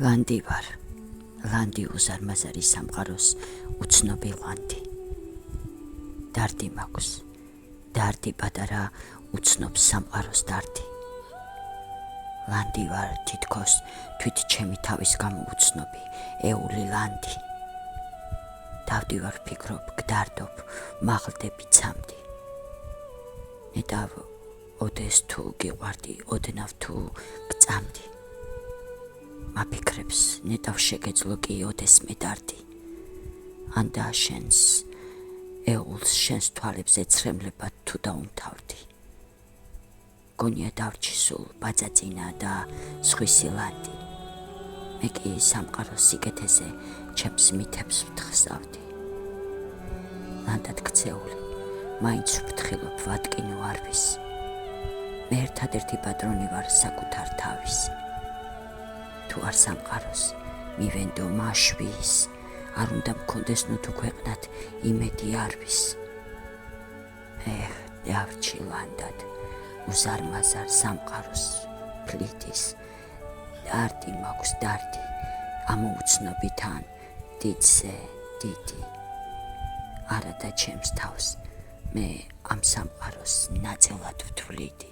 ლანდი ვარ, ლანდი უზარმაზარი სამყაროს უცნობი ლანდი. დარდი მაქვს, დარდი პატარა უცნობს სამყაროს დარდი. ლანდი ვარ თითქოს თვით ჩემი თავის გამო უცნობი ეული ლანდი. დავდივარ ფიქრობ, გდარდობ, მაღლდები ცამდი. ნეტავ ოდეს თუ გიყვარდი, ოდნავ თუ გწამდი. მაფიქრებს ნეტავ შეგეძლო კი ოდეს მედარდი. ანდა შენს ეულს შენს თვალებზე ცრემლებად თუ დაუმთავრდი. გონია დავრჩი სულ ბაძაძინა და სხვისი ლანდი. მე კი სამყაროს სიკეთეზე ჩემს მითებს ვთხსავდი. ლანდად ქცეული, მაინც ვფრთხილობ ვატკინო არვის. მე ერთადერთი პატრონი ვარ საკუთარ თავის. თუ არ სამყაროს მივენდო მაშვის, არ უნდა მქონდეს ნუ თუ ქვეყნად იმედი არვის. დავრჩი ლანდად უზარმაზარ სამყაროს ფლიდის. დარდი მაქვს დარდი, ამოუცნობიდან დიდზე დიდი. არა და ჩემს თავს მე ამ სამყაროს ნაწილად ვთვლიდი.